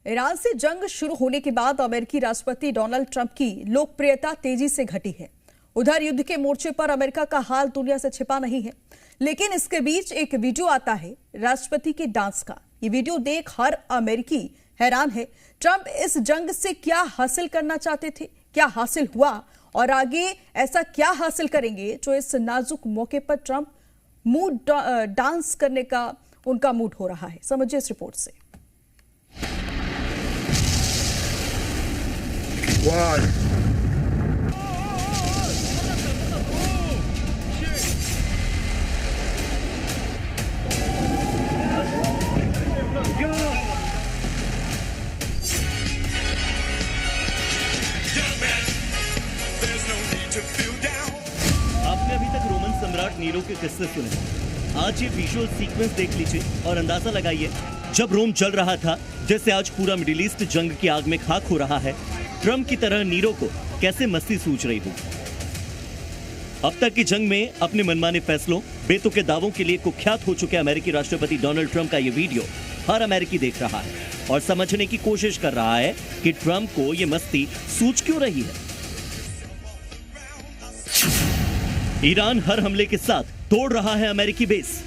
Iran से जंग शुरू होने के बाद अमेरिकी राष्ट्रपति डोनाल्ड ट्रंप की लोकप्रियता तेजी से घटी है। उधर युद्ध के मोर्चे पर अमेरिका का हाल दुनिया से छिपा नहीं है, लेकिन इसके बीच एक वीडियो आता है राष्ट्रपति के डांस का। ये वीडियो देख हर अमेरिकी हैरान है। ट्रंप इस जंग से क्या हासिल करना चाहते थे, क्या हासिल हुआ और आगे ऐसा क्या हासिल करेंगे जो इस नाजुक मौके पर ट्रंप डांस करने का उनका मूड हो रहा है। समझिए इस रिपोर्ट से। आपने अभी तक रोमन सम्राट नीरो के किस्से सुने। आज ये विजुअल सीक्वेंस देख लीजिए और अंदाजा लगाइए, जब रोम जल रहा था, जैसे आज पूरा मिडिल ईस्ट जंग की आग में खाक हो रहा है, ट्रंप की तरह नीरो को कैसे मस्ती सूझ रही हो। अब तक की जंग में अपने मनमाने फैसलों, बेतुके दावों के लिए कुख्यात हो चुके अमेरिकी राष्ट्रपति डोनाल्ड ट्रंप का ये वीडियो हर अमेरिकी देख रहा है और समझने की कोशिश कर रहा है कि ट्रंप को ये मस्ती सूझ क्यों रही है। ईरान हर हमले के साथ तोड़ रहा है अमेरिकी बेस।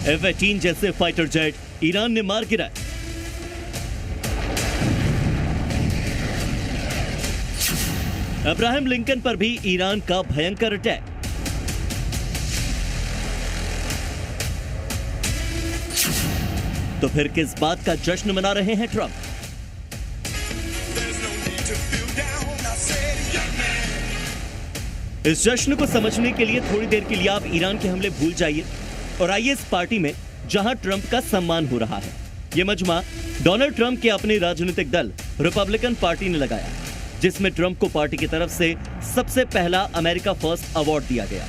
F-18 जैसे फाइटर जेट ईरान ने मार गिराए। अब्राहम लिंकन पर भी ईरान का भयंकर अटैक। तो फिर किस बात का जश्न मना रहे हैं ट्रंप? इस जश्न को समझने के लिए थोड़ी देर के लिए आप ईरान के हमले भूल जाइए और आइए इस पार्टी में जहां ट्रंप का सम्मान हो रहा है। यह मजमा डोनाल्ड ट्रंप के अपने राजनीतिक दल रिपब्लिकन पार्टी ने लगाया, जिसमें ट्रंप को पार्टी की तरफ से सबसे पहला अमेरिका फर्स्ट अवार्ड दिया गया।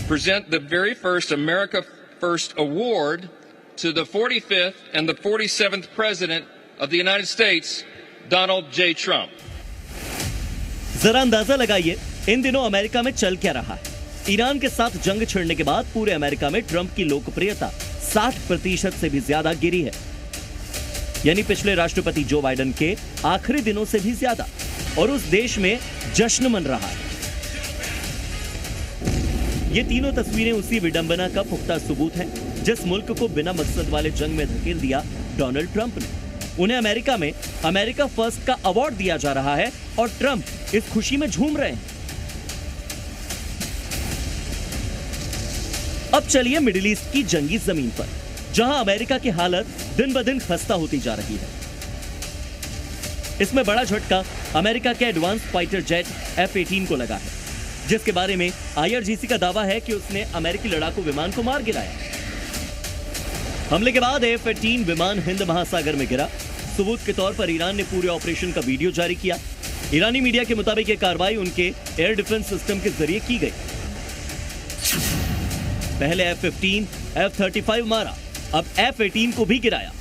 Present the very first America First Award to the 45th and the 47th President of the United States, Donald J. Trump. जरा अंदाजा लगाइए इन दिनों अमेरिका में चल क्या रहा है। ईरान के साथ जंग छिड़ने के बाद पूरे अमेरिका में ट्रंप की लोकप्रियता 60% से भी ज्यादा गिरी है, यानी पिछले राष्ट्रपति जो बाइडेन के आखिरी दिनों से भी ज्यादा, और उस देश में जश्न मन रहा है। ये तीनों तस्वीरें उसी विडंबना का पुख्ता सबूत हैं, जिस मुल्क को बिना मकसद वाले जंग में धकेल दिया डोनाल्ड ट्रंप ने। उन्हें अमेरिका में अमेरिका फर्स्ट का अवार्ड दिया जा रहा है और ट्रंप इस खुशी में झूम रहे हैं। अब चलिए मिडिल ईस्ट की जंगी जमीन पर, जहां अमेरिका की हालत दिन ब दिन खस्ता होती जा रही है। इसमें बड़ा झटका अमेरिका के एडवांस फाइटर जेट F-18 को लगा है, जिसके बारे में IRGC का दावा है कि उसने अमेरिकी लड़ाकू विमान को मार गिराया। हमले के बाद F-18 विमान हिंद महासागर में गिरा। सबूत के तौर पर ईरान ने पूरे ऑपरेशन का वीडियो जारी किया। ईरानी मीडिया के मुताबिक यह कार्रवाई उनके एयर डिफेंस सिस्टम के जरिए की गई। पहले F-15, F-35 मारा, अब F-18 को भी गिराया।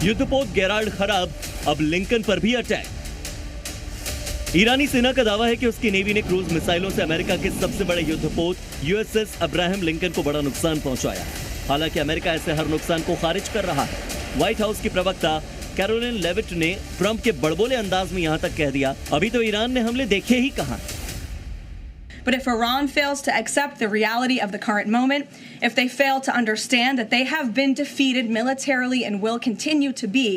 युद्धपोत गेराल्ड खराब, अब लिंकन पर भी अटैक। ईरानी सेना का दावा है कि उसकी नेवी ने क्रूज मिसाइलों से अमेरिका के सबसे बड़े युद्धपोत USS अब्राहम लिंकन को बड़ा नुकसान पहुंचाया। हालांकि अमेरिका ऐसे हर नुकसान को खारिज कर रहा है। व्हाइट हाउस की प्रवक्ता कैरोलिन लेविट ने ट्रंप के बड़बोले अंदाज में यहां तक कह दिया, अभी तो ईरान ने हमले देखे ही कहां। But if Iran fails to accept the reality of the current moment, if they fail to understand that they have been defeated militarily and will continue to be,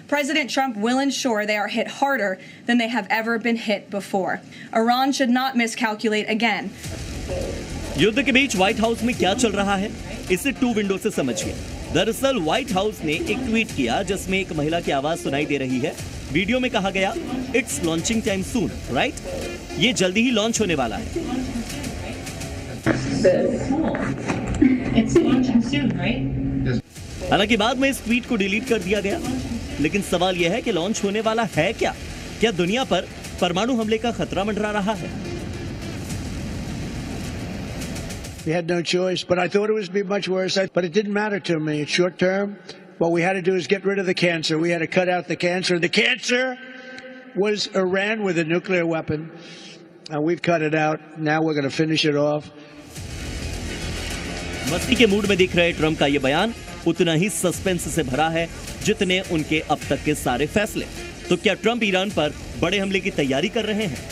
President Trump will ensure they are hit harder than they have ever been hit before. Iran should not miscalculate again. युद्ध के बीच white house में क्या चल रहा है, इसे to window से समझिए। दरअसल व्हाइट हाउस ने एक ट्वीट किया जिसमें एक महिला की आवाज सुनाई दे रही है। वीडियो में कहा गया, it's launching time soon, right? ये जल्दी ही लॉन्च होने वाला है। हालांकि बाद में इस ट्वीट को डिलीट कर दिया गया, लेकिन सवाल यह है कि लॉन्च होने वाला है क्या? क्या दुनिया पर परमाणु हमले का खतरा मंडरा रहा है? We had no choice, but I thought it was be much worse. But it didn't matter to me. It's short term. What we had to do is get rid of the cancer. We had to cut out the cancer. The cancer was Iran with a nuclear weapon, and we've cut it out. Now we're going to finish it off. मस्ती के mood में दिख रहे Trump का ये बयान उतना ही suspense से भरा है जितने उनके अब तक के सारे फैसले। तो क्या ट्रंप ईरान पर बड़े हमले की तैयारी कर रहे हैं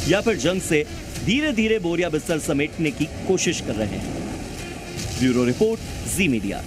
या फिर जंग से धीरे धीरे बोरिया बिस्तर समेटने की कोशिश कर रहे हैं? ब्यूरो रिपोर्ट, जी मीडिया।